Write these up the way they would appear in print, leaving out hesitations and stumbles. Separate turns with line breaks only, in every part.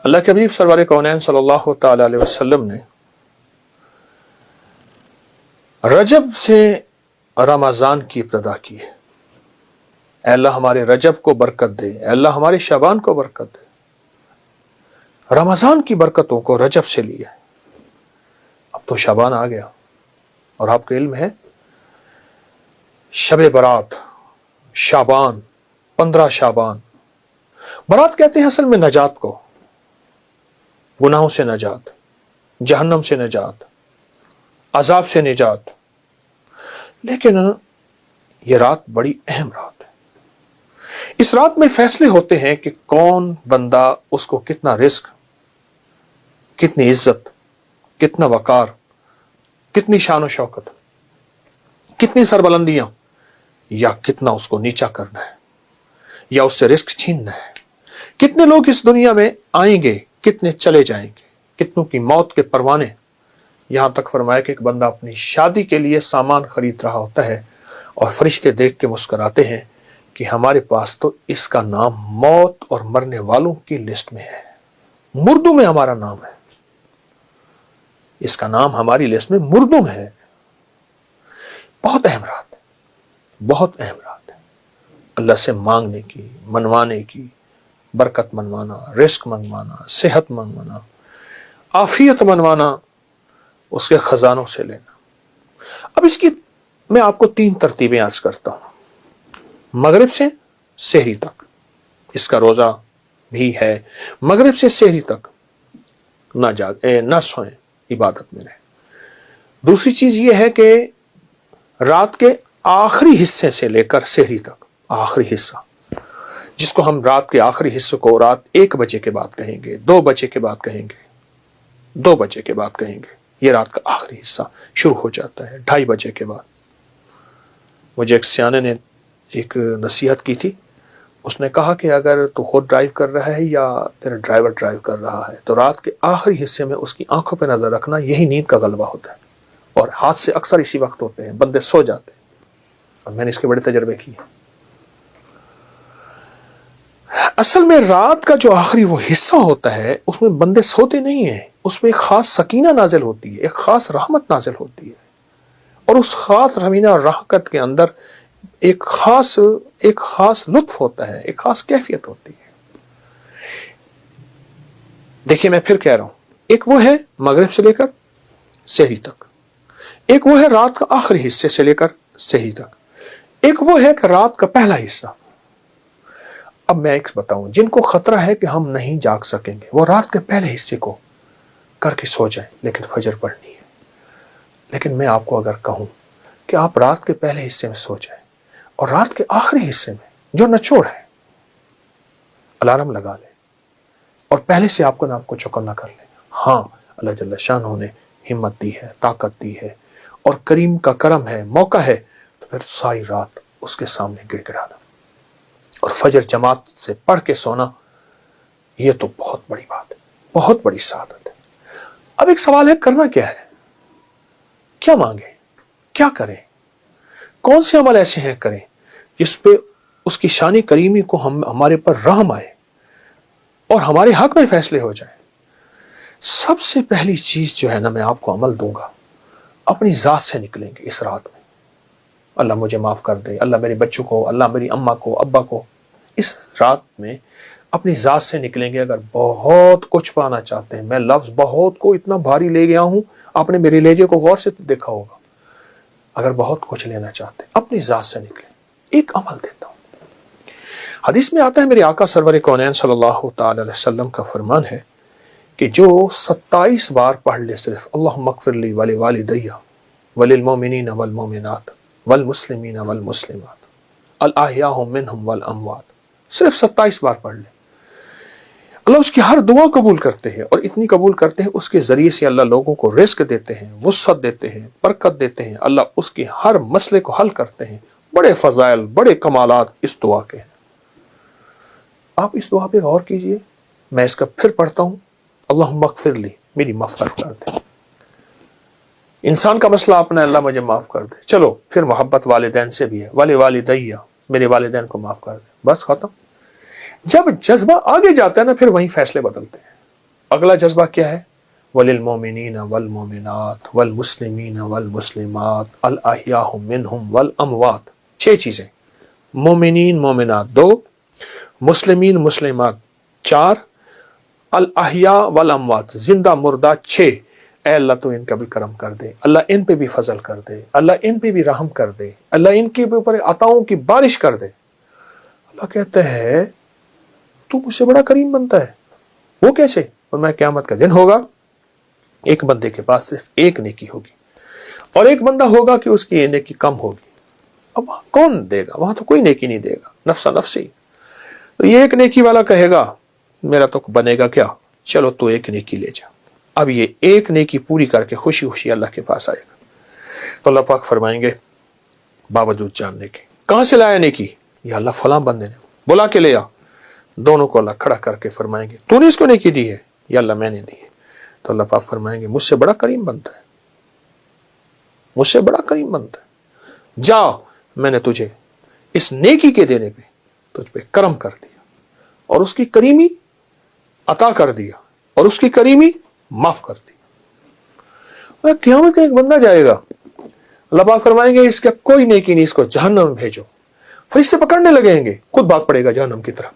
اللہ کے حبیب سرور کونین صلی اللہ تعالی علیہ وسلم نے رجب سے رمضان کی ابتدا کی ہے. اے اللہ ہمارے رجب کو برکت دے، اے اللہ ہمارے شعبان کو برکت دے. رمضان کی برکتوں کو رجب سے لیا ہے. اب تو شعبان آ گیا، اور آپ کو علم ہے شب برات شعبان 15 شعبان. برات کہتے ہیں اصل میں نجات کو، گناہوں سے نجات، جہنم سے نجات، عذاب سے نجات. لیکن یہ رات بڑی اہم رات ہے. اس رات میں فیصلے ہوتے ہیں کہ کون بندہ اس کو کتنا رزق، کتنی عزت، کتنا وقار، کتنی شان و شوکت، کتنی سربلندیاں، یا کتنا اس کو نیچا کرنا ہے، یا اس سے رزق چھیننا ہے. کتنے لوگ اس دنیا میں آئیں گے، کتنے چلے جائیں گے، کتنوں کی موت کے پروانے. یہاں تک فرمایا کہ ایک بندہ اپنی شادی کے لیے سامان خرید رہا ہوتا ہے اور فرشتے دیکھ کے مسکراتے ہیں کہ ہمارے پاس تو اس کا نام موت اور مرنے والوں کی لسٹ میں ہے، مردوں میں ہمارا نام ہے، اس کا نام ہماری لسٹ میں مردوں میں ہے. بہت اہم رات ہے، بہت اہم رات ہے. اللہ سے مانگنے کی، منوانے کی، برکت منوانا، رزق منوانا، صحت منوانا، عافیت منوانا، اس کے خزانوں سے لینا. اب اس کی میں آپ کو 3 ترتیبیں عرض کرتا ہوں. مغرب سے سحری تک اس کا روزہ بھی ہے. مغرب سے سحری تک نہ سوئیں، عبادت میں رہیں. دوسری چیز یہ ہے کہ رات کے آخری حصے سے لے کر سحری تک، آخری حصہ جس کو ہم رات کے آخری حصے کو رات 1 بجے کے بعد کہیں گے، 2 بجے کے بعد کہیں گے، 2 بجے کے بعد کہیں گے، یہ رات کا آخری حصہ شروع ہو جاتا ہے 2:30 بجے کے بعد. مجھے ایک سیانے نے ایک نصیحت کی تھی. اس نے کہا کہ اگر تو خود ڈرائیو کر رہا ہے یا تیرا ڈرائیور ڈرائیو کر رہا ہے تو رات کے آخری حصے میں اس کی آنکھوں پہ نظر رکھنا، یہی نیند کا غلبہ ہوتا ہے. اور حادثے اکثر اسی وقت ہوتے ہیں، بندے سو جاتے ہیں، اور میں نے اس کے بڑے تجربے کیے. اصل میں رات کا جو آخری وہ حصہ ہوتا ہے اس میں بندے سوتے نہیں ہیں، اس میں ایک خاص سکینہ نازل ہوتی ہے، ایک خاص رحمت نازل ہوتی ہے، اور اس خاص رحمت اور رحمت کے اندر ایک خاص لطف ہوتا ہے، ایک خاص کیفیت ہوتی ہے. دیکھیے میں پھر کہہ رہا ہوں، ایک وہ ہے مغرب سے لے کر سحری تک، ایک وہ ہے رات کا آخری حصے سے لے کر سحری تک، ایک وہ ہے کہ رات کا پہلا حصہ. اب میں ایک بتاؤں، جن کو خطرہ ہے کہ ہم نہیں جاگ سکیں گے وہ رات کے پہلے حصے کو کر کے سو جائیں، لیکن فجر پڑھنی ہے. لیکن میں آپ کو اگر کہوں کہ آپ رات کے پہلے حصے میں سو جائیں اور رات کے آخری حصے میں جو نچوڑ ہے الارم لگا لیں اور پہلے سے آپ کو چوکنا کر لیں. ہاں اللہ جل شانہ نے ہمت دی ہے، طاقت دی ہے، اور کریم کا کرم ہے، موقع ہے، تو پھر ساری رات اس کے سامنے گڑ گڑانا اور فجر جماعت سے پڑھ کے سونا، یہ تو بہت بڑی بات ہے، بہت بڑی سعادت ہے. اب ایک سوال ہے، کرنا کیا ہے؟ کیا مانگیں؟ کیا کریں؟ کون سے عمل ایسے ہیں کریں جس پہ اس کی شان کریمی کو ہمارے پر رحم آئے اور ہمارے حق میں فیصلے ہو جائیں؟ سب سے پہلی چیز جو ہے نا، میں آپ کو عمل دوں گا، اپنی ذات سے نکلیں گے اس رات میں. اللہ مجھے معاف کر دے، اللہ میرے بچوں کو، اللہ میری اماں کو، ابا کو. اس رات میں اپنی ذات سے نکلیں گے. اگر بہت کچھ پانا چاہتے ہیں، میں لفظ بہت کو اتنا بھاری لے گیا ہوں، آپ نے میرے لہجے کو غور سے دیکھا ہوگا. اگر بہت کچھ لینا چاہتے ہیں اپنی ذات سے نکلیں. ایک عمل دیتا ہوں، حدیث میں آتا ہے، میرے آقا سرور کونین صلی اللہ تعالی علیہ وسلم کا فرمان ہے کہ جو 27 بار پڑھ لے صرف اللہم اغفر لی ولی والدی وللمؤمنین والمؤمنات والمسلمین والمسلمات الاحیاء منہم والاموات، صرف 27 بار پڑھ لے، اللہ اس کی ہر دعا قبول کرتے ہیں، اور اتنی قبول کرتے ہیں اس کے ذریعے سے اللہ لوگوں کو رزق دیتے ہیں، وسعت دیتے ہیں، برکت دیتے ہیں، اللہ اس کی ہر مسئلے کو حل کرتے ہیں. بڑے فضائل، بڑے کمالات اس دعا کے ہیں. آپ اس دعا پہ غور کیجئے. میں اس کا پھر پڑھتا ہوں، اللہم اغفر لی، میری مغفرت کر دے. انسان کا مسئلہ اپنا، اللہ مجھے معاف کر دے. چلو پھر محبت والدین سے بھی ہے، ولی والدیہ، میرے والدین کو معاف کر دے. بس ختم. جب جذبہ آگے جاتا ہے نا، پھر وہیں فیصلے بدلتے ہیں. اگلا جذبہ کیا ہے؟ وَلِلْمُؤْمِنِينَ وَالْمُؤْمِنَاتِ وَالْمُسْلِمِينَ وَالْمُسْلِمَاتِ الْأَحْيَاءُ مِنْهُمْ وَالْأَمْوَاتِ. 6 چیزیں. مومنین مومنات 2، مسلمین مسلمات 4، الاحیاء والاموات زندہ مردہ 6. اے اللہ تو ان کا بھی کرم کر دے، اللہ ان پہ بھی فضل کر دے، اللہ ان پہ بھی رحم کر دے، اللہ ان کے اوپر عطاؤں کی بارش کر دے. اللہ کہتا ہے تو مجھ سے بڑا کریم بنتا ہے. وہ کیسے؟ اور میں قیامت کا دن ہوگا، ایک بندے کے پاس صرف ایک نیکی ہوگی اور ایک بندہ ہوگا کہ اس کی یہ نیکی کم ہوگی. اب کون دے گا؟ وہاں تو کوئی نیکی نہیں دے گا، نفسا نفسی. تو یہ ایک نیکی والا کہے گا میرا تو بنے گا کیا، چلو تو ایک نیکی لے جا. اب یہ ایک نیکی پوری کر کے خوشی خوشی اللہ کے پاس آئے گا. تو اللہ پاک فرمائیں گے باوجود جاننے کے کہاں سے لایا نیکی؟ یا اللہ فلاں بندے نے بلا کے لیا. دونوں کو اللہ کھڑا کر کے فرمائیں گے تو نے اس کو نیکی دی ہے؟ یا اللہ میں نے دی ہے. تو اللہ پاک فرمائیں گے مجھ سے بڑا کریم بنتا ہے، مجھ سے بڑا کریم بنتا ہے. جا میں نے تجھے اس نیکی کے دینے پہ تجھ پہ کرم کر دیا اور اس کی کریمی عطا کر دیا اور اس کی کریمی معاف کر دی. قیامت کا ایک بندہ جائے گا، اللہ پاک فرمائیں گے اس کا کوئی نیکی نہیں، اس کو جہنم میں بھیجو. فرشتے پکڑنے لگیں گے، خود بھاگ پڑے گا جہنم کی طرف.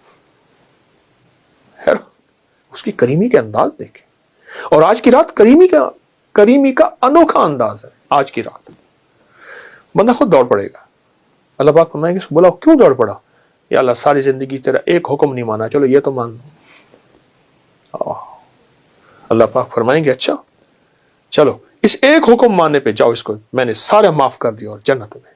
اس کی کریمی کے انداز دیکھیں. اور آج کی رات کریمی کا انوکھا انداز ہے. آج کی رات بندہ خود دوڑ پڑے گا. اللہ پاک فرمائیں گے بولا کیوں دوڑ پڑا؟ یا اللہ ساری زندگی تیرا ایک حکم نہیں مانا، چلو یہ تو مان لو. اللہ پاک فرمائیں گے اچھا چلو اس ایک حکم ماننے پہ جاؤ، اس کو میں نے سارا معاف کر دیا اور جنت میں.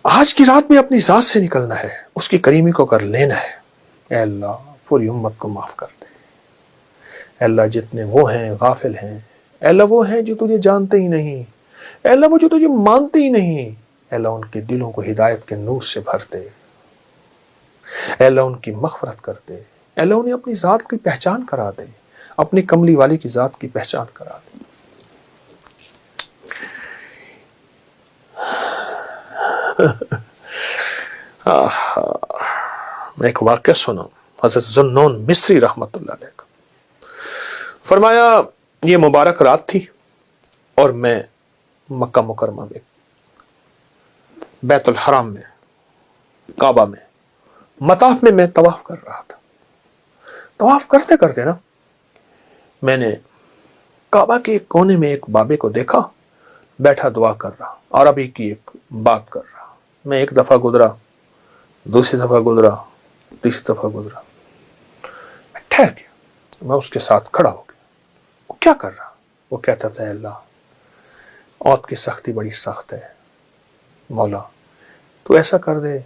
آج کی رات میں اپنی ذات سے نکلنا ہے، اس کی کریمی کو کر لینا ہے. اے اللہ پوری امت کو معاف کر دے. اے اللہ جتنے وہ ہیں غافل ہیں، اے اللہ وہ ہیں جو تجھے جانتے ہی نہیں، اے اللہ وہ جو تجھے مانتے ہی نہیں، اے اللہ ان کے دلوں کو ہدایت کے نور سے بھر دے. اے اللہ ان کی مغفرت کر دے. اے اللہ انہیں اپنی ذات کی پہچان کرا دے، اپنی کملی والی کی ذات کی پہچان کرا دے. میں ایک واقعہ سنا حضرت ذوالنون مصری رحمت اللہ علیہ کا. فرمایا یہ مبارک رات تھی اور میں مکہ مکرمہ میں بیت الحرام میں کعبہ میں مطاف میں طواف کر رہا تھا. طواف کرتے کرتے نا میں نے کعبہ کے ایک کونے میں ایک بابے کو دیکھا بیٹھا دعا کر رہا، عربی کی ایک بات کر رہا. میں ایک دفعہ گزرا، دوسری دفعہ گزرا، تیسری دفعہ گزرا. میں ٹھہر گیا، میں اس کے ساتھ کھڑا ہو گیا. وہ کیا کر رہا؟ وہ کہتا تھا اللہ عورت کی سختی بڑی سخت ہے، مولا تو ایسا کر دے،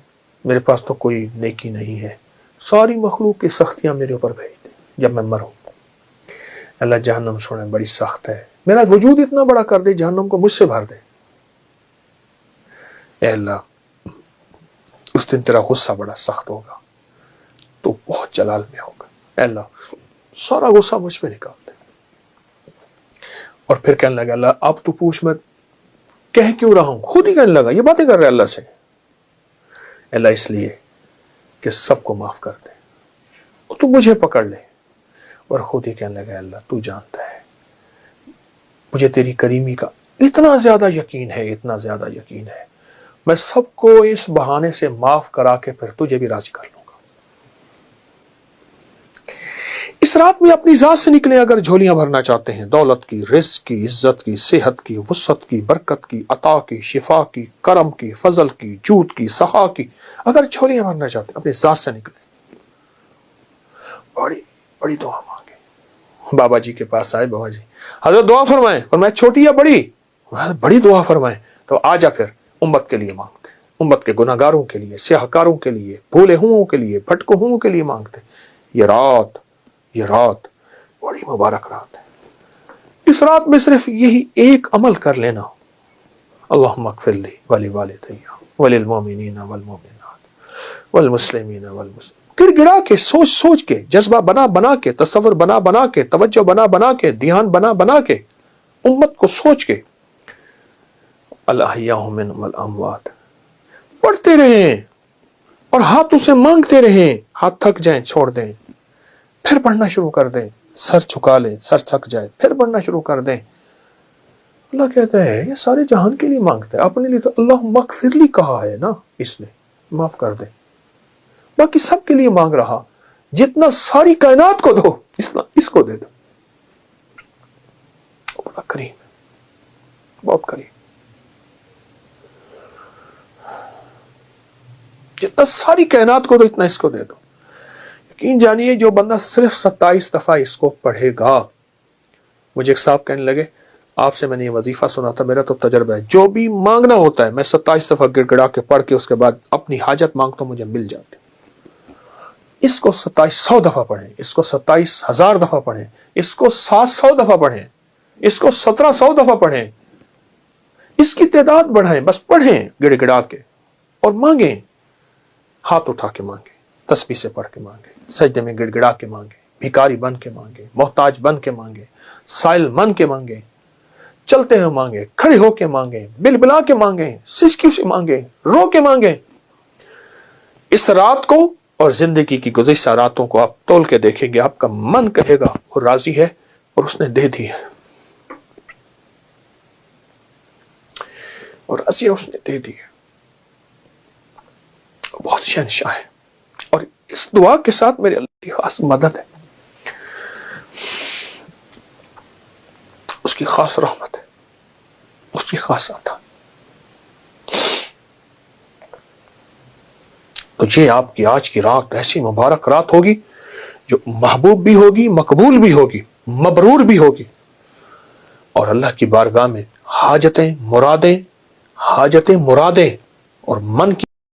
میرے پاس تو کوئی نیکی نہیں ہے، ساری مخلوق کی سختیاں میرے اوپر بھیج دے جب میں مروں. اللہ جہنم سونے بڑی سخت ہے، میرا وجود اتنا بڑا کر دے جہنم کو مجھ سے بھر دے. اے اللہ اس دن تیرا غصہ بڑا سخت ہوگا، تو بہت جلال میں ہوگا. اے اللہ سارا غصہ مجھ پہ نکال دے. اور پھر کہنے لگا اللہ اب تو پوچھ میں کہہ کیوں رہا ہوں. خود ہی کہنے لگا یہ باتیں کر رہے اللہ سے. اللہ اس لیے کہ سب کو معاف کر دے اور تو مجھے پکڑ لے. اور خود ہی کہنے لگا اللہ تو جانتا ہے مجھے تیری کریمی کا اتنا زیادہ یقین ہے، اتنا زیادہ یقین ہے، میں سب کو اس بہانے سے معاف کرا کے پھر تجھے بھی راضی کر لوں گا. اس رات میں اپنی ذات سے نکلے اگر جھولیاں بھرنا چاہتے ہیں، دولت کی، رزق کی، عزت کی، صحت کی، وسعت کی، برکت کی، عطا کی، شفا کی، کرم کی، فضل کی، جود کی، سخا کی، اگر جھولیاں بھرنا چاہتے ہیں اپنی ذات سے نکلے. بڑی بڑی دعا مانگے. بابا جی کے پاس آئے، بابا جی حضرت دعا فرمائیں. اور میں چھوٹی یا بڑی؟ بڑی دعا فرمائیں. تو آجا پھر امت کے لیے مانگتے، امت کے گناہ گاروں کے لیے، سیاہکاروں کے لیے، بھولے ہوں کے لیے، بھٹکو ہوں کے لیے مانگتے. یہ رات بڑی مبارک رات ہے. اس رات میں صرف یہی ایک عمل کر لینا، اللہم اغفر لی ولی والدی وللمؤمنین والمؤمنات والمسلمین والمسلمات. گڑ گڑا کے، سوچ سوچ کے، جذبہ بنا بنا کے، تصور بنا بنا کے، توجہ بنا بنا کے، دھیان بنا بنا کے، امت کو سوچ کے الاحیاء منہم والاموات پڑھتے رہیں اور ہاتھوں سے مانگتے رہیں. ہاتھ تھک جائیں چھوڑ دیں، پھر پڑھنا شروع کر دیں، سر جھکا لیں، سر تھک جائے پھر پڑھنا شروع کر دیں۔ اللہ کہتا ہے یہ سارے جہان کے لیے مانگتا ہے، اپنے لیے تو اللہ مغفر لی کہا ہے نا، اس نے معاف کر دے، باقی سب کے لیے مانگ رہا، جتنا ساری کائنات کو دو اس کو دے دو۔ بڑا کریم، بہت کریم، جتنا ساری کائنات کو دو اتنا اس کو دے دو۔ یقین جانیے جو بندہ صرف 27 دفعہ اس کو پڑھے گا، مجھے ایک صاحب کہنے لگے آپ سے میں نے یہ وظیفہ سنا تھا، میرا تو تجربہ ہے، جو بھی مانگنا ہوتا ہے میں 27 دفعہ گڑ گڑا کے پڑھ کے اس کے بعد اپنی حاجت مانگتا ہوں، مجھے مل جاتی۔ اس کو 2700 دفعہ پڑھیں، اس کو 27,000 دفعہ پڑھیں، اس کو 700 دفعہ پڑھیں، اس کو 1700 دفعہ پڑھیں، اس کی تعداد بڑھائیں، بس پڑھیں گڑ گڑا کے اور مانگیں، ہاتھ اٹھا کے مانگیں، تسبیح سے پڑھ کے مانگیں، سجدے میں گڑ گڑا کے مانگیں، بھکاری بن کے مانگیں، محتاج بن کے مانگیں، سائل من کے مانگیں، چلتے ہوئے مانگیں، کھڑے ہو کے مانگیں، بل بلا کے مانگیں، سسکیوں سے مانگیں، رو کے مانگیں۔ اس رات کو اور زندگی کی گزشتہ راتوں کو آپ تول کے دیکھیں گے، آپ کا من کہے گا وہ راضی ہے اور اس نے دے دی ہے، اور راضی ہے اس نے دے دی ہے، بہت شہنشاہ ہے۔ اور اس دعا کے ساتھ میرے اللہ کی خاص مدد ہے، اس کی خاص رحمت ہے، اس کی خاص عطا۔ تو یہ آپ کی آج کی رات ایسی مبارک رات ہوگی جو محبوب بھی ہوگی، مقبول بھی ہوگی، مبرور بھی ہوگی، اور اللہ کی بارگاہ میں حاجتیں مرادیں اور من کی